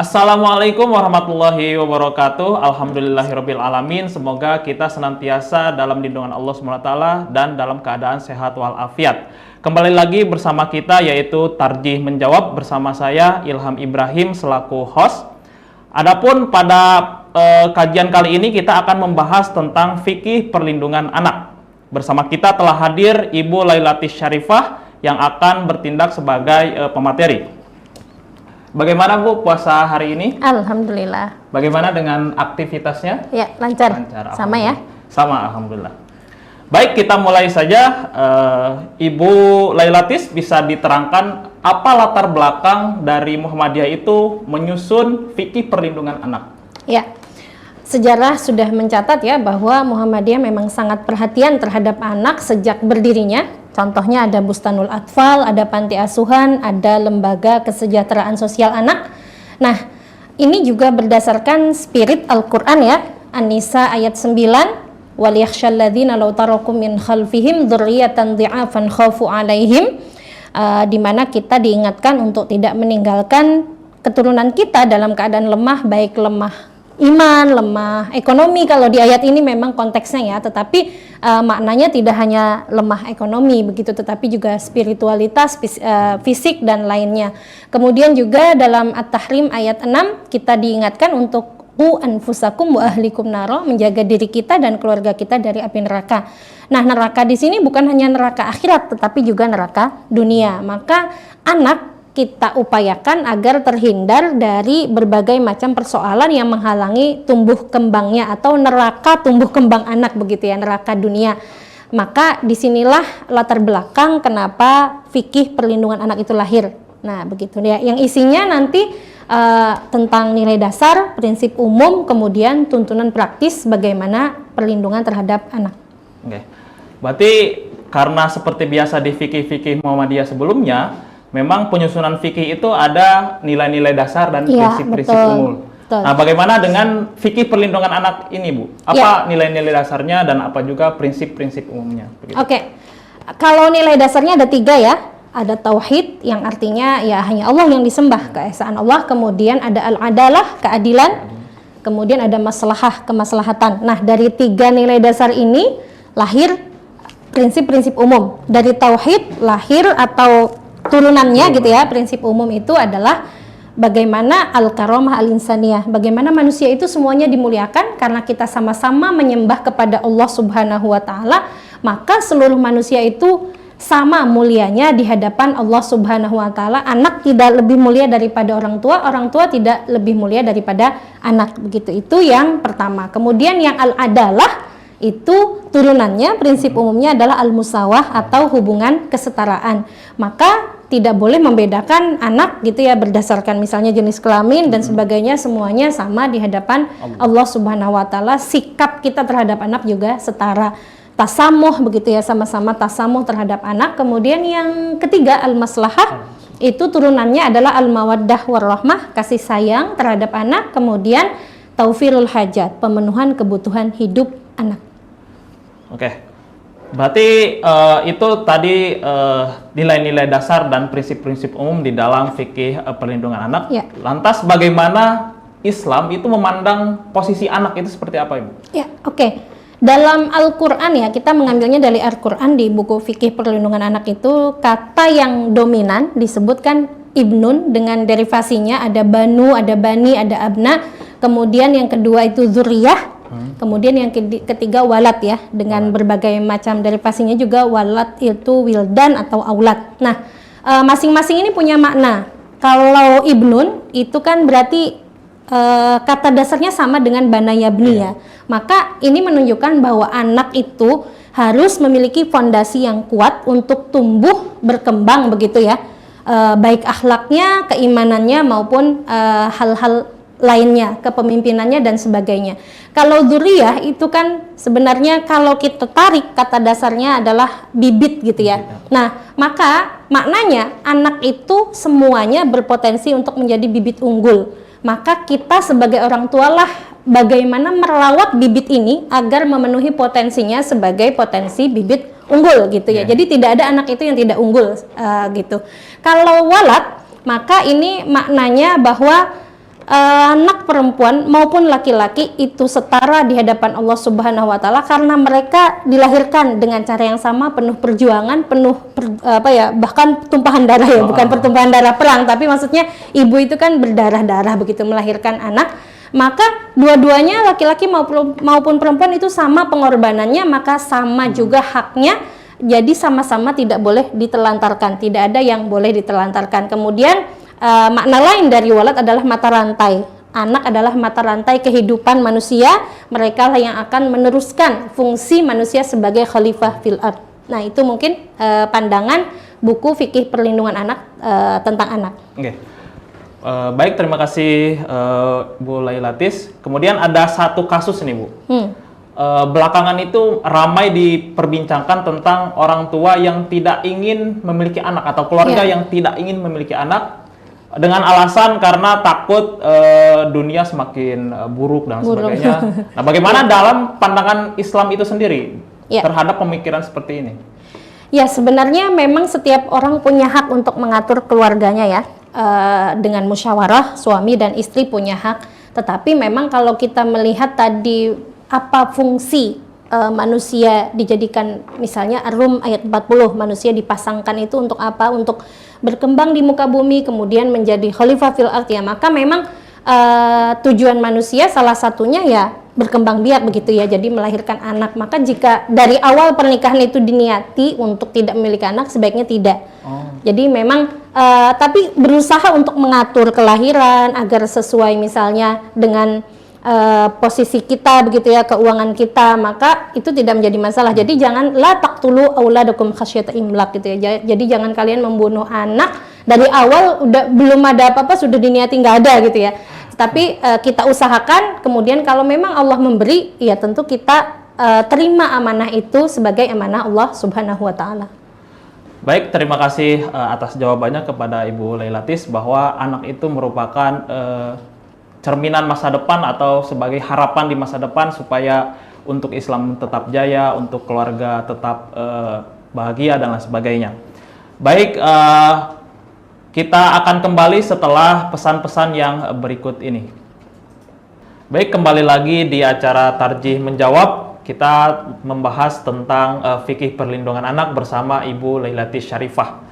Assalamualaikum warahmatullahi wabarakatuh. Alhamdulillahirabbil alamin. Semoga kita senantiasa dalam lindungan Allah SWT dan dalam keadaan sehat walafiat. Kembali lagi bersama kita yaitu Tarjih Menjawab bersama saya Ilham Ibrahim selaku host. Adapun pada kajian kali ini kita akan membahas tentang fikih perlindungan anak. Bersama kita telah hadir Ibu Lailatis Syarifah yang akan bertindak sebagai pemateri. Bagaimana Bu puasa hari ini? Alhamdulillah. Bagaimana dengan aktivitasnya? Ya, lancar. Sama ya? Sama, alhamdulillah. Baik, kita mulai saja. Ibu Lailatis bisa diterangkan apa latar belakang dari Muhammadiyah itu menyusun fikih perlindungan anak? Ya, sejarah sudah mencatat ya bahwa Muhammadiyah memang sangat perhatian terhadap anak sejak berdirinya. Contohnya ada Bustanul Atfal, ada panti asuhan, ada lembaga kesejahteraan sosial anak. Nah, ini juga berdasarkan spirit Al-Quran ya. An-Nisa ayat 9, وَلْيَخْشَى الَّذِينَ لَوْ تَرَكُوا مِنْ خَلْفِهِمْ ذُرِّيَّةً ضِعَافًا خَافُوا عَلَيْهِمْ, di mana kita diingatkan untuk tidak meninggalkan keturunan kita dalam keadaan lemah, baik lemah iman, lemah ekonomi. Kalau di ayat ini memang konteksnya ya, tetapi maknanya tidak hanya lemah ekonomi begitu, tetapi juga spiritualitas, fisik dan lainnya. Kemudian juga dalam At-Tahrim ayat 6 kita diingatkan untuk qu anfusakum wa ahlikum naro, menjaga diri kita dan keluarga kita dari api neraka. Nah, neraka di sini bukan hanya neraka akhirat tetapi juga neraka dunia. Maka anak kita upayakan agar terhindar dari berbagai macam persoalan yang menghalangi tumbuh kembangnya, atau neraka tumbuh kembang anak begitu ya, neraka dunia. Maka disinilah latar belakang kenapa fikih perlindungan anak itu lahir. Nah begitu ya, yang isinya nanti tentang nilai dasar, prinsip umum, kemudian tuntunan praktis bagaimana perlindungan terhadap anak. Oke, berarti karena seperti biasa di fikih-fikih Muhammadiyah sebelumnya, memang penyusunan fikih itu ada nilai-nilai dasar dan prinsip-prinsip umum. Betul. Nah, bagaimana dengan fikih perlindungan anak ini, Bu? Apa nilai-nilai dasarnya dan apa juga prinsip-prinsip umumnya? Oke, kalau nilai dasarnya ada 3 ya. Ada tauhid yang artinya ya hanya Allah yang disembah, keesaan Allah. Kemudian ada al-adalah, keadilan. Kemudian ada maslahah, kemaslahatan. Nah, dari 3 nilai dasar ini lahir prinsip-prinsip umum. Dari tauhid lahir atau turunannya gitu ya, prinsip umum itu adalah bagaimana al-karamah al-insaniyah, bagaimana manusia itu semuanya dimuliakan karena kita sama-sama menyembah kepada Allah Subhanahu wa taala, maka seluruh manusia itu sama mulianya di hadapan Allah Subhanahu wa taala. Anak tidak lebih mulia daripada orang tua tidak lebih mulia daripada anak, begitu. Itu yang pertama. Kemudian yang al-adalah itu turunannya, prinsip umumnya adalah al-musawah atau hubungan kesetaraan. Maka tidak boleh membedakan anak gitu ya berdasarkan misalnya jenis kelamin dan sebagainya, semuanya sama di hadapan Allah Subhanahu wa taala. Sikap kita terhadap anak juga setara. Tasamuh begitu ya, sama-sama tasamuh terhadap anak. Kemudian yang ketiga al-maslahah, itu turunannya adalah al-mawaddah warahmah, kasih sayang terhadap anak. Kemudian taufirul hajat, pemenuhan kebutuhan hidup anak. Oke, berarti itu tadi nilai-nilai dasar dan prinsip-prinsip umum di dalam fikih perlindungan anak. Ya. Lantas bagaimana Islam itu memandang posisi anak itu seperti apa, Ibu? Ya, oke. Dalam Al-Quran ya, kita mengambilnya dari Al-Quran di buku fikih perlindungan anak itu, kata yang dominan disebutkan ibnun dengan derivasinya, ada banu, ada bani, ada abna. Kemudian yang kedua itu zuriyah. Kemudian yang ketiga walad ya, dengan berbagai macam derivasinya juga. Walad itu wildan atau aulad. Nah, masing-masing ini punya makna. Kalau ibnun itu kan berarti kata dasarnya sama dengan bana yabni ya. Maka ini menunjukkan bahwa anak itu harus memiliki fondasi yang kuat untuk tumbuh berkembang begitu ya. Baik akhlaknya, keimanannya maupun hal-hal lainnya, kepemimpinannya dan sebagainya. Kalau dzurriyah itu kan sebenarnya kalau kita tarik kata dasarnya adalah bibit gitu ya. Nah, maka maknanya anak itu semuanya berpotensi untuk menjadi bibit unggul. Maka kita sebagai orang tua lah bagaimana merawat bibit ini agar memenuhi potensinya sebagai potensi bibit unggul gitu ya. Jadi tidak ada anak itu yang tidak unggul gitu. Kalau walad, maka ini maknanya bahwa anak perempuan maupun laki-laki itu setara di hadapan Allah Subhanahu wa taala karena mereka dilahirkan dengan cara yang sama, penuh perjuangan, bahkan tumpahan darah ya, bukan pertumpahan darah perang, tapi maksudnya ibu itu kan berdarah-darah begitu melahirkan anak. Maka dua-duanya laki-laki maupun perempuan itu sama pengorbanannya, maka sama juga haknya. Jadi sama-sama tidak boleh ditelantarkan, tidak ada yang boleh ditelantarkan. Kemudian makna lain dari walad adalah mata rantai. Anak adalah mata rantai kehidupan manusia, mereka lah yang akan meneruskan fungsi manusia sebagai khalifah fil ard. Nah, itu mungkin pandangan buku fikih perlindungan anak tentang anak. Oke. Baik, terima kasih Bu Lailatis. Kemudian ada satu kasus nih Bu. Belakangan itu ramai diperbincangkan tentang orang tua yang tidak ingin memiliki anak atau keluarga yang tidak ingin memiliki anak dengan alasan karena takut dunia semakin buruk dan sebagainya. Nah, bagaimana dalam pandangan Islam itu sendiri terhadap pemikiran seperti ini? Ya, sebenarnya memang setiap orang punya hak untuk mengatur keluarganya ya. Dengan musyawarah, suami dan istri punya hak. Tetapi memang kalau kita melihat tadi apa fungsi manusia dijadikan, misalnya Ar-Rum ayat 40, manusia dipasangkan itu untuk apa? Untuk berkembang di muka bumi, kemudian menjadi khalifah fil ard ya. Maka memang tujuan manusia salah satunya ya berkembang biak begitu ya, jadi melahirkan anak. Maka jika dari awal pernikahan itu diniati untuk tidak memiliki anak, sebaiknya tidak. Jadi memang tapi berusaha untuk mengatur kelahiran agar sesuai misalnya dengan posisi kita begitu ya, keuangan kita, maka itu tidak menjadi masalah. Jadi jangan la taqtulu auladakum khasyata imlak gitu ya. Jadi jangan kalian membunuh anak dari awal, udah belum ada apa-apa sudah diniati nggak ada gitu ya. Tapi kita usahakan, kemudian kalau memang Allah memberi, ya tentu kita terima amanah itu sebagai amanah Allah Subhanahu wa taala. Baik, terima kasih atas jawabannya kepada Ibu Lailatis bahwa anak itu merupakan cerminan masa depan atau sebagai harapan di masa depan supaya untuk Islam tetap jaya, untuk keluarga tetap bahagia dan lain sebagainya. Baik, kita akan kembali setelah pesan-pesan yang berikut ini. Baik, kembali lagi di acara Tarjih Menjawab. Kita membahas tentang fikih perlindungan anak bersama Ibu Lailatis Syarifah.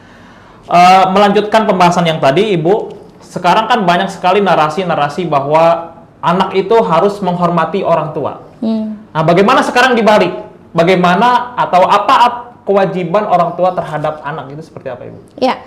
Melanjutkan pembahasan yang tadi, Ibu, sekarang kan banyak sekali narasi-narasi bahwa anak itu harus menghormati orang tua. Nah, bagaimana sekarang dibalik? Bagaimana atau apa kewajiban orang tua terhadap anak itu seperti apa, Ibu? Ya,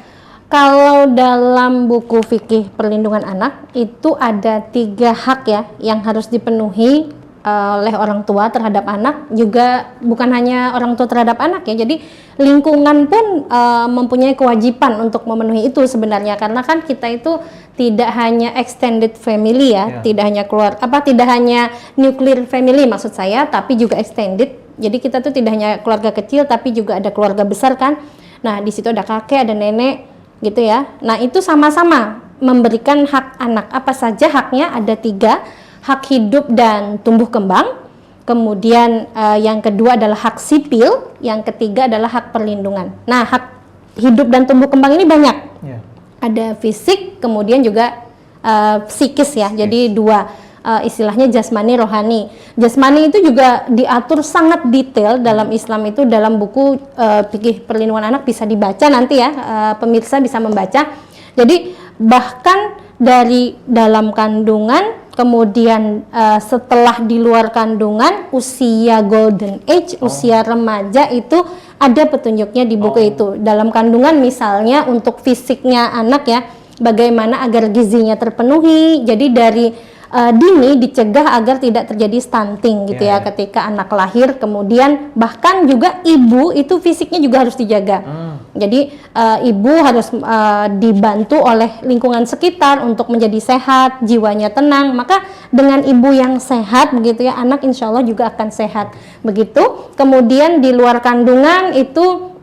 kalau dalam buku fikih perlindungan anak itu ada 3 hak ya yang harus dipenuhi oleh orang tua terhadap anak, juga bukan hanya orang tua terhadap anak ya, jadi lingkungan pun mempunyai kewajiban untuk memenuhi itu sebenarnya, karena kan kita itu tidak hanya extended family ya, tidak hanya nuclear family maksud saya, tapi juga extended. Jadi kita tuh tidak hanya keluarga kecil tapi juga ada keluarga besar kan. Nah, di situ ada kakek, ada nenek gitu ya. Nah, itu sama-sama memberikan hak anak. Apa saja haknya? Ada 3. Hak hidup dan tumbuh kembang, kemudian yang kedua adalah hak sipil, yang ketiga adalah hak perlindungan. Nah, hak hidup dan tumbuh kembang ini banyak, ada fisik, kemudian juga psikis ya, jadi 2, istilahnya jasmani, rohani. Jasmani itu juga diatur sangat detail dalam Islam itu, dalam buku fikih perlindungan anak bisa dibaca nanti ya, pemirsa bisa membaca. Jadi bahkan dari dalam kandungan, kemudian setelah di luar kandungan, usia golden age, usia remaja itu ada petunjuknya di buku itu. Dalam kandungan misalnya untuk fisiknya anak ya, bagaimana agar gizinya terpenuhi. Jadi dari dini dicegah agar tidak terjadi stunting gitu ya ketika anak lahir. Kemudian bahkan juga ibu itu fisiknya juga harus dijaga. Jadi ibu harus dibantu oleh lingkungan sekitar untuk menjadi sehat, jiwanya tenang. Maka dengan ibu yang sehat begitu ya, anak insya Allah juga akan sehat begitu. Kemudian di luar kandungan itu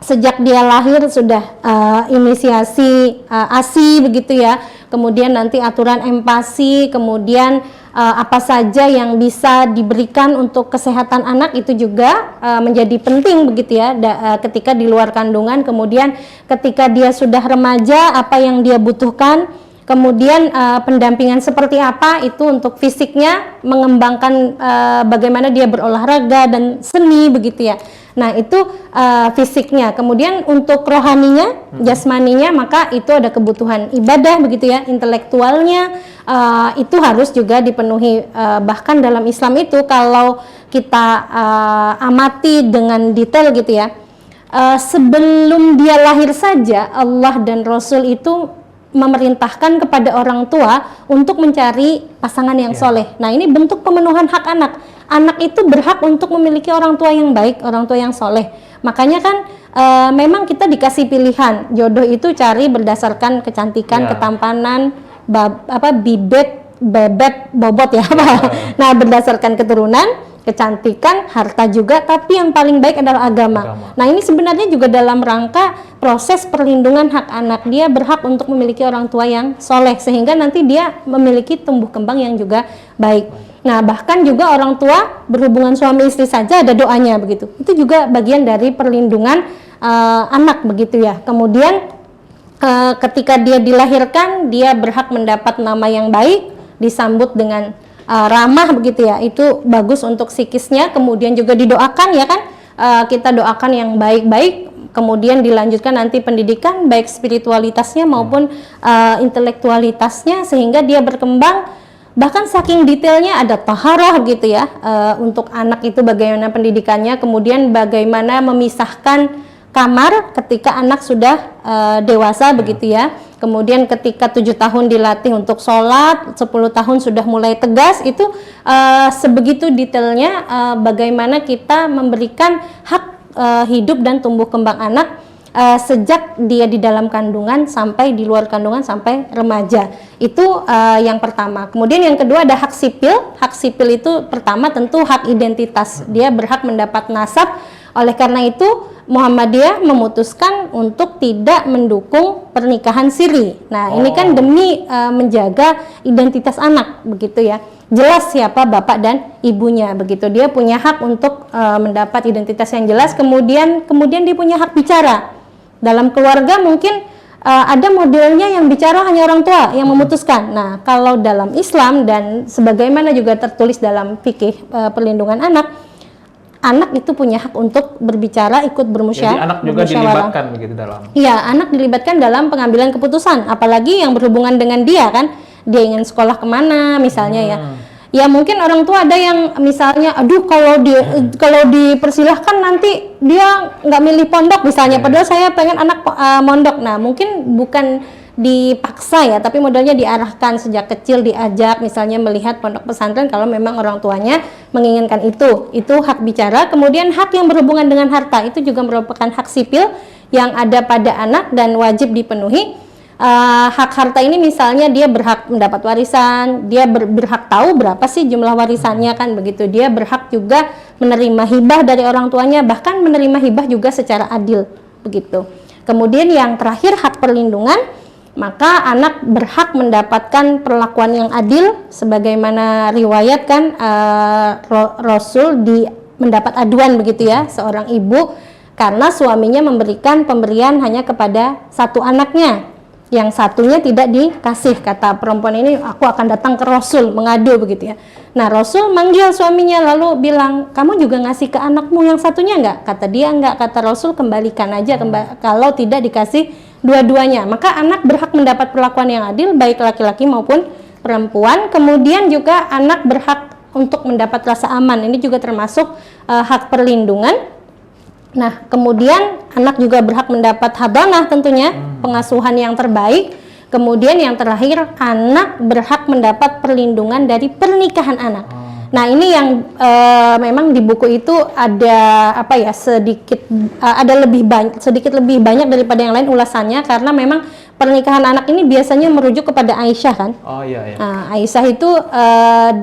sejak dia lahir sudah inisiasi ASI begitu ya, kemudian nanti aturan empasi, kemudian apa saja yang bisa diberikan untuk kesehatan anak itu juga menjadi penting begitu ya, ketika di luar kandungan. Kemudian ketika dia sudah remaja, apa yang dia butuhkan, Kemudian pendampingan seperti apa itu untuk fisiknya, mengembangkan bagaimana dia berolahraga dan seni begitu ya. Nah itu fisiknya. Kemudian untuk rohaninya, jasmaninya, maka itu ada kebutuhan ibadah begitu ya. Intelektualnya itu harus juga dipenuhi. Bahkan dalam Islam itu kalau kita amati dengan detail gitu ya, sebelum dia lahir saja Allah dan Rasul itu memerintahkan kepada orang tua untuk mencari pasangan yang soleh. Nah ini bentuk pemenuhan hak anak. Anak itu berhak untuk memiliki orang tua yang baik, orang tua yang soleh. Makanya kan memang kita dikasih pilihan jodoh itu cari berdasarkan kecantikan, ketampanan, bibit, bebet, bobot ya. Nah berdasarkan keturunan, kecantikan, harta juga, tapi yang paling baik adalah agama. Nah ini sebenarnya juga dalam rangka proses perlindungan hak anak. Dia berhak untuk memiliki orang tua yang soleh, sehingga nanti dia memiliki tumbuh kembang yang juga baik. Nah bahkan juga orang tua berhubungan suami istri saja ada doanya begitu. Itu juga bagian dari perlindungan anak begitu ya. Kemudian ketika dia dilahirkan, dia berhak mendapat nama yang baik, disambut dengan ramah begitu ya, itu bagus untuk psikisnya. Kemudian juga didoakan ya kan, kita doakan yang baik-baik, kemudian dilanjutkan nanti pendidikan baik spiritualitasnya maupun intelektualitasnya, sehingga dia berkembang. Bahkan saking detailnya ada taharah gitu ya, untuk anak itu bagaimana pendidikannya, kemudian bagaimana memisahkan kamar ketika anak sudah dewasa begitu ya. Kemudian ketika 7 tahun dilatih untuk sholat, 10 tahun sudah mulai tegas, itu sebegitu detailnya bagaimana kita memberikan hak hidup dan tumbuh kembang anak sejak dia di dalam kandungan sampai di luar kandungan sampai remaja. Itu yang pertama. Kemudian yang kedua ada hak sipil. Hak sipil itu pertama tentu hak identitas. Dia berhak mendapat nasab. Oleh karena itu Muhammadiyah memutuskan untuk tidak mendukung pernikahan siri. Nah, ini kan demi menjaga identitas anak, begitu ya. Jelas siapa bapak dan ibunya, begitu. Dia punya hak untuk mendapat identitas yang jelas. Kemudian dia punya hak bicara. Dalam keluarga mungkin ada modelnya yang bicara hanya orang tua yang memutuskan. Nah, kalau dalam Islam dan sebagaimana juga tertulis dalam fikih perlindungan anak itu punya hak untuk berbicara, ikut bermusyawarah. Jadi anak juga dilibatkan begitu dalam. Iya, anak dilibatkan dalam pengambilan keputusan, apalagi yang berhubungan dengan dia kan. Dia ingin sekolah kemana misalnya ya. Ya mungkin orang tua ada yang misalnya, aduh kalau dipersilahkan nanti dia nggak milih pondok misalnya. Padahal saya pengen anak mondok. Nah mungkin bukan dipaksa ya, tapi modelnya diarahkan sejak kecil, diajak misalnya melihat pondok pesantren kalau memang orang tuanya menginginkan itu hak bicara. Kemudian hak yang berhubungan dengan harta itu juga merupakan hak sipil yang ada pada anak dan wajib dipenuhi. Hak harta ini misalnya dia berhak mendapat warisan, dia berhak tahu berapa sih jumlah warisannya kan begitu. Dia berhak juga menerima hibah dari orang tuanya, bahkan menerima hibah juga secara adil begitu. Kemudian yang terakhir hak perlindungan, maka anak berhak mendapatkan perlakuan yang adil sebagaimana riwayat kan Rasul mendapat aduan begitu ya, seorang ibu karena suaminya memberikan pemberian hanya kepada satu anaknya, yang satunya tidak dikasih. Kata perempuan ini, aku akan datang ke Rasul mengadu begitu ya. Nah Rasul manggil suaminya lalu bilang, kamu juga ngasih ke anakmu yang satunya enggak? Kata dia enggak. Kata Rasul, kembalikan aja kalau tidak dikasih dua-duanya. Maka anak berhak mendapat perlakuan yang adil baik laki-laki maupun perempuan. Kemudian juga anak berhak untuk mendapat rasa aman. Ini juga termasuk hak perlindungan. Nah, kemudian anak juga berhak mendapat hadanah tentunya, pengasuhan yang terbaik. Kemudian yang terakhir, anak berhak mendapat perlindungan dari pernikahan anak. Nah, ini yang memang di buku itu ada sedikit lebih banyak daripada yang lain ulasannya, karena memang pernikahan anak ini biasanya merujuk kepada Aisyah kan. Oh iya. Nah, Aisyah itu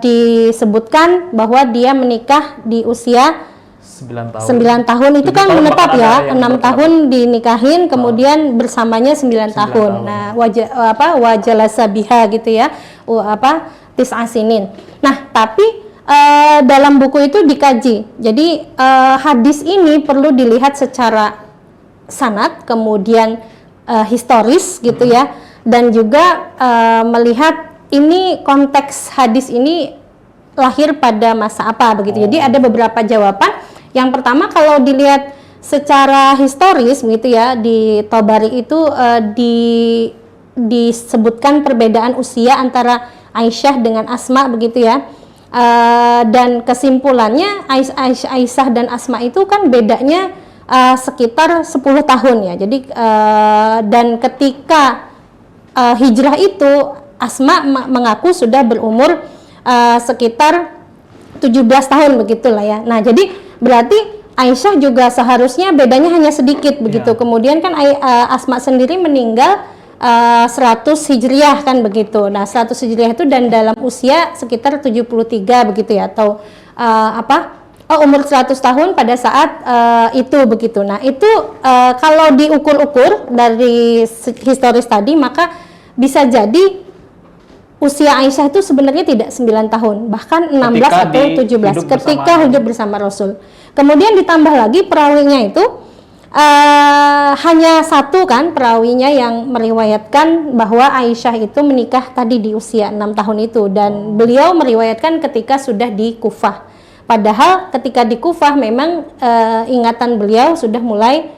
disebutkan bahwa dia menikah di usia 9 tahun itu kan menetap ya, 6 tahun dinikahin, kemudian bersamanya 9 tahun. Nah, wajalasa biha gitu ya, tis'a sinin. Nah, tapi dalam buku itu dikaji. Jadi hadis ini perlu dilihat secara sanad, kemudian historis gitu ya. dan juga melihat ini konteks hadis ini lahir pada masa apa begitu. Jadi ada beberapa jawaban. Yang pertama kalau dilihat secara historis gitu ya, di Tabari itu disebutkan perbedaan usia antara Aisyah dengan Asma begitu ya. Dan kesimpulannya Aisyah dan Asma itu kan bedanya sekitar 10 tahun ya. Jadi dan ketika hijrah itu Asma mengaku sudah berumur sekitar 17 tahun begitulah ya. Nah, jadi berarti Aisyah juga seharusnya bedanya hanya sedikit begitu. Kemudian kan Asma sendiri meninggal 100 Hijriah kan begitu. Nah, 100 Hijriah itu dan dalam usia sekitar 73 begitu ya, atau umur 100 tahun pada saat itu begitu. Nah, itu kalau diukur-ukur dari historis tadi, maka bisa jadi usia Aisyah itu sebenarnya tidak 9 tahun, bahkan 16 atau 17 ketika hidup bersama Rasul. Kemudian ditambah lagi perawinya itu hanya satu kan perawinya yang meriwayatkan bahwa Aisyah itu menikah tadi di usia 6 tahun itu, dan beliau meriwayatkan ketika sudah di Kufah. Padahal ketika di Kufah memang ingatan beliau sudah mulai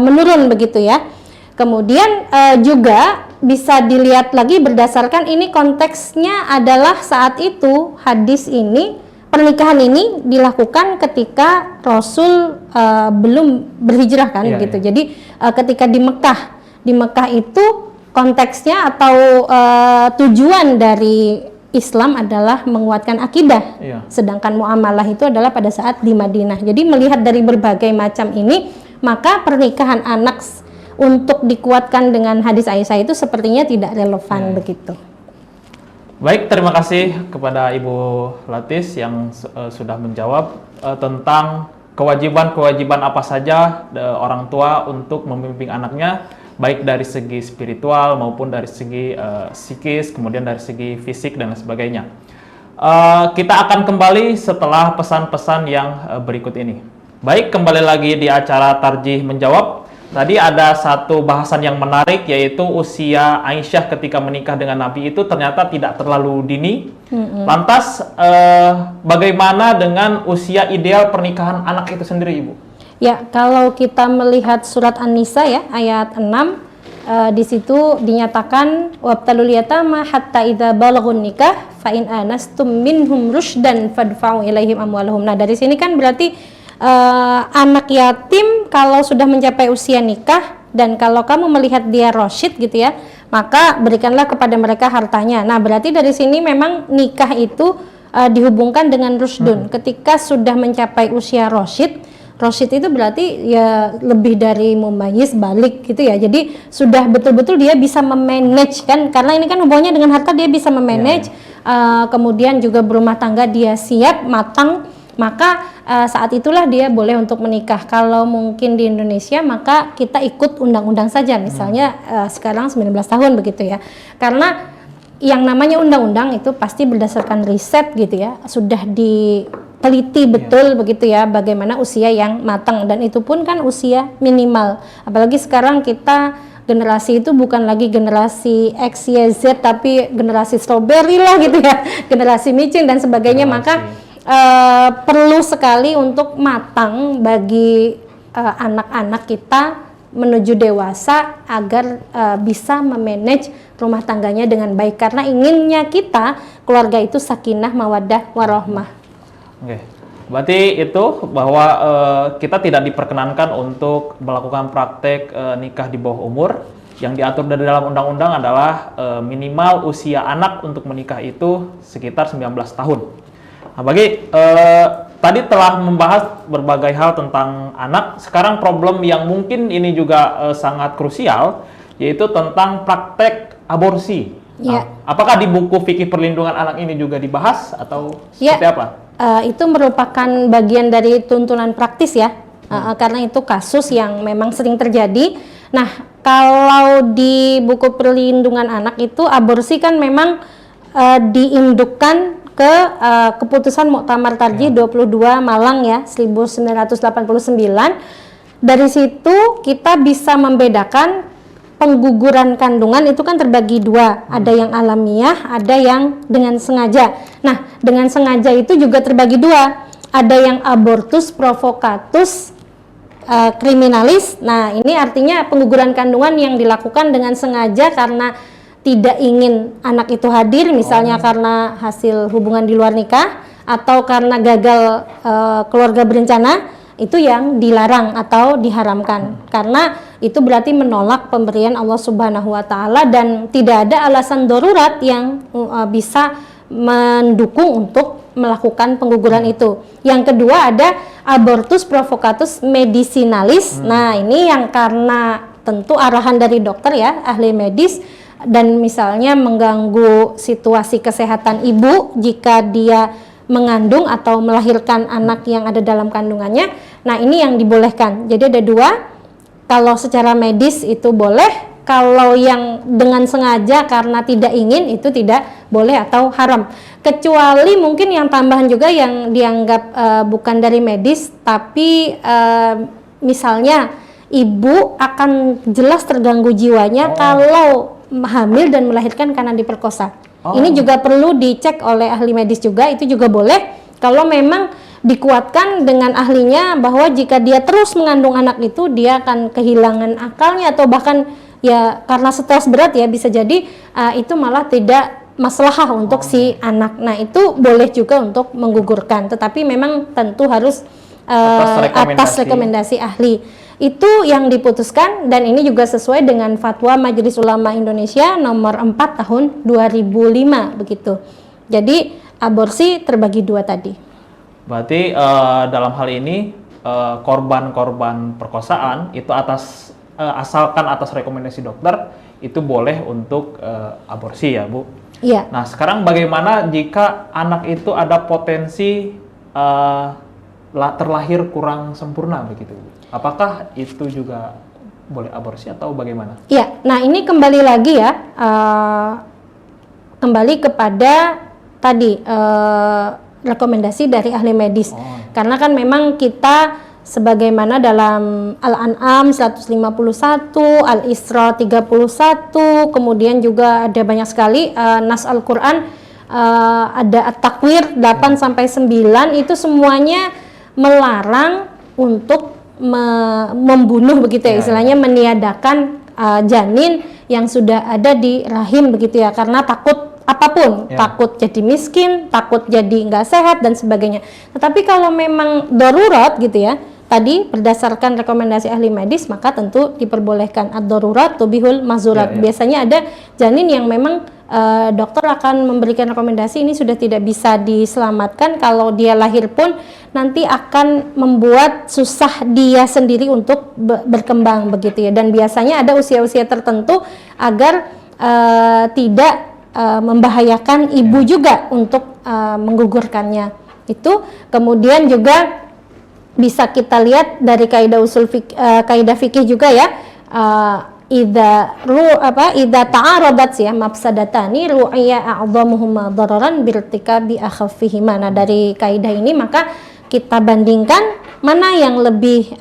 menurun begitu ya. Kemudian juga bisa dilihat lagi berdasarkan ini konteksnya adalah saat itu hadis ini, pernikahan ini dilakukan ketika Rasul belum berhijrah kan gitu. Jadi ketika di Mekah itu konteksnya atau tujuan dari Islam adalah menguatkan akidah, sedangkan muamalah itu adalah pada saat di Madinah. Jadi melihat dari berbagai macam ini, maka pernikahan anak untuk dikuatkan dengan hadis Aisyah itu sepertinya tidak relevan begitu. Baik, terima kasih kepada Ibu Latis yang sudah menjawab tentang kewajiban-kewajiban apa saja orang tua untuk membimbing anaknya, baik dari segi spiritual maupun dari segi psikis, kemudian dari segi fisik dan lain sebagainya. Kita akan kembali setelah pesan-pesan yang berikut ini. Baik, kembali lagi di acara Tarjih Menjawab. Tadi ada satu bahasan yang menarik, yaitu usia Aisyah ketika menikah dengan Nabi itu ternyata tidak terlalu dini. Lantas bagaimana dengan usia ideal pernikahan anak itu sendiri, Ibu? Ya, kalau kita melihat surat An-Nisa ya, ayat 6, di situ dinyatakan wabtalul yatama hatta idza balaghun nikah fa in anastum minhum rusydan fadfa'u ilaihim amwalahum. Nah, dari sini kan berarti anak yatim kalau sudah mencapai usia nikah dan kalau kamu melihat dia rasyid gitu ya, maka berikanlah kepada mereka hartanya. Nah, berarti dari sini memang nikah itu dihubungkan dengan rusdun. Ketika sudah mencapai usia rasyid itu berarti ya lebih dari mumayyiz balik gitu ya. Jadi sudah betul-betul dia bisa memanage kan, karena ini kan hubungannya dengan harta, dia bisa memanage. Kemudian juga berumah tangga dia siap matang, maka saat itulah dia boleh untuk menikah. Kalau mungkin di Indonesia maka kita ikut undang-undang saja, misalnya sekarang 19 tahun begitu ya, karena yang namanya undang-undang itu pasti berdasarkan riset gitu ya, sudah diteliti betul begitu ya bagaimana usia yang matang, dan itu pun kan usia minimal. Apalagi sekarang kita generasi itu bukan lagi generasi X, Y, Z, tapi generasi strawberry lah gitu ya, generasi micin dan sebagainya. Maka perlu sekali untuk matang bagi anak-anak kita menuju dewasa agar bisa memanage rumah tangganya dengan baik, karena inginnya kita keluarga itu sakinah, mawaddah, warahmah. Oke, berarti itu bahwa kita tidak diperkenankan untuk melakukan praktek nikah di bawah umur. Yang diatur dari dalam undang-undang adalah minimal usia anak untuk menikah itu sekitar 19 tahun. Nah, tadi telah membahas berbagai hal tentang anak. Sekarang problem yang mungkin ini juga sangat krusial, yaitu tentang praktek aborsi. Nah, apakah di buku Fikih Perlindungan Anak ini juga dibahas atau seperti apa? Itu merupakan bagian dari tuntunan praktis ya, karena itu kasus yang memang sering terjadi. Nah, kalau di buku Perlindungan Anak itu aborsi kan memang diindukkan ke keputusan Muktamar Tarjih 22 Malang ya 1989. Dari situ kita bisa membedakan pengguguran kandungan itu kan terbagi dua, ada yang alamiah, ada yang dengan sengaja. Nah, dengan sengaja itu juga terbagi dua, ada yang abortus provocatus criminalis. Nah, ini artinya pengguguran kandungan yang dilakukan dengan sengaja karena tidak ingin anak itu hadir, misalnya karena hasil hubungan di luar nikah atau karena gagal keluarga berencana. Itu yang dilarang atau diharamkan, karena itu berarti menolak pemberian Allah Subhanahu wa Ta'ala dan tidak ada alasan darurat yang bisa mendukung untuk melakukan pengguguran itu. Yang kedua ada abortus provocatus medicinalis. Nah, ini yang karena tentu arahan dari dokter ya, ahli medis, dan misalnya mengganggu situasi kesehatan ibu jika dia mengandung atau melahirkan anak yang ada dalam kandungannya. Nah, ini yang dibolehkan. Jadi ada dua, kalau secara medis itu boleh, kalau yang dengan sengaja karena tidak ingin itu tidak boleh atau haram. Kecuali mungkin yang tambahan juga yang dianggap bukan dari medis, tapi misalnya ibu akan jelas terganggu jiwanya kalau hamil dan melahirkan karena diperkosa. Ini juga perlu dicek oleh ahli medis juga, itu juga boleh kalau memang dikuatkan dengan ahlinya bahwa jika dia terus mengandung anak itu dia akan kehilangan akalnya atau bahkan ya karena stres berat ya bisa jadi itu malah tidak maslahah untuk si anak. Nah, itu boleh juga untuk menggugurkan, tetapi memang tentu harus atas rekomendasi ahli. Itu yang diputuskan dan ini juga sesuai dengan fatwa Majelis Ulama Indonesia nomor 4 tahun 2005 begitu. Jadi aborsi terbagi dua tadi. Berarti dalam hal ini korban-korban perkosaan itu asalkan atas rekomendasi dokter itu boleh untuk aborsi ya, Bu? Iya. Nah, sekarang bagaimana jika anak itu ada potensi terlahir kurang sempurna begitu, Bu? Apakah itu juga boleh aborsi atau bagaimana? Iya, nah ini kembali lagi ya, kembali kepada tadi rekomendasi dari ahli medis. Karena kan memang kita sebagaimana dalam Al-An'am 151, Al-Isra 31, kemudian juga ada banyak sekali nas Al-Quran, ada At-Takwir 8 sampai 9, itu semuanya melarang untuk membunuh begitu ya, istilahnya meniadakan janin yang sudah ada di rahim begitu ya, karena takut apapun, takut jadi miskin, takut jadi nggak sehat dan sebagainya. Tetapi kalau memang darurat gitu ya, tadi berdasarkan rekomendasi ahli medis maka tentu diperbolehkan. Ad-darurat tubihul mahzurat. Biasanya ada janin yang memang dokter akan memberikan rekomendasi ini sudah tidak bisa diselamatkan, kalau dia lahir pun nanti akan membuat susah dia sendiri untuk berkembang begitu ya, dan biasanya ada usia-usia tertentu agar tidak membahayakan ibu juga untuk menggugurkannya. Itu kemudian juga bisa kita lihat dari kaidah kaidah fikih juga ya, idza ta'aradat ya mafsadatani ru'ya a'dhamuhuma dararan birtikabi akhaffihima. Nah, dari kaidah ini maka kita bandingkan mana yang lebih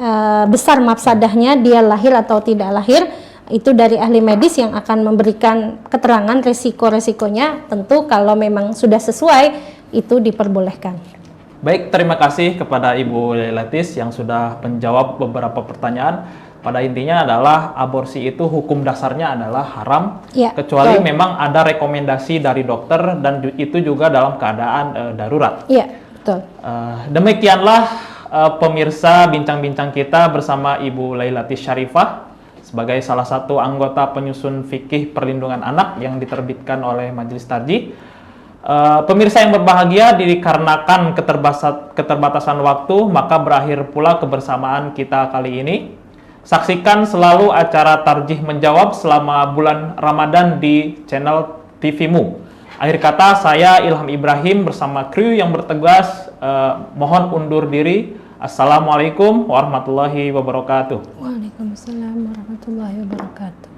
besar mafsadahnya, dia lahir atau tidak lahir. Itu dari ahli medis yang akan memberikan keterangan resiko-resikonya. Tentu kalau memang sudah sesuai itu diperbolehkan. Baik, terima kasih kepada Ibu Lailatis yang sudah menjawab beberapa pertanyaan. Pada intinya adalah aborsi itu hukum dasarnya adalah haram, kecuali memang ada rekomendasi dari dokter dan itu juga dalam keadaan darurat. Iya, betul. Demikianlah pemirsa bincang-bincang kita bersama Ibu Lailatis Syarifah sebagai salah satu anggota penyusun fikih perlindungan anak yang diterbitkan oleh Majelis Tarjih. Pemirsa yang berbahagia, dikarenakan keterbatasan waktu, maka berakhir pula kebersamaan kita kali ini. Saksikan selalu acara Tarjih Menjawab selama bulan Ramadan di channel TV-mu. Akhir kata, saya Ilham Ibrahim bersama kru yang bertugas mohon undur diri. Assalamualaikum warahmatullahi wabarakatuh. Waalaikumsalam warahmatullahi wabarakatuh.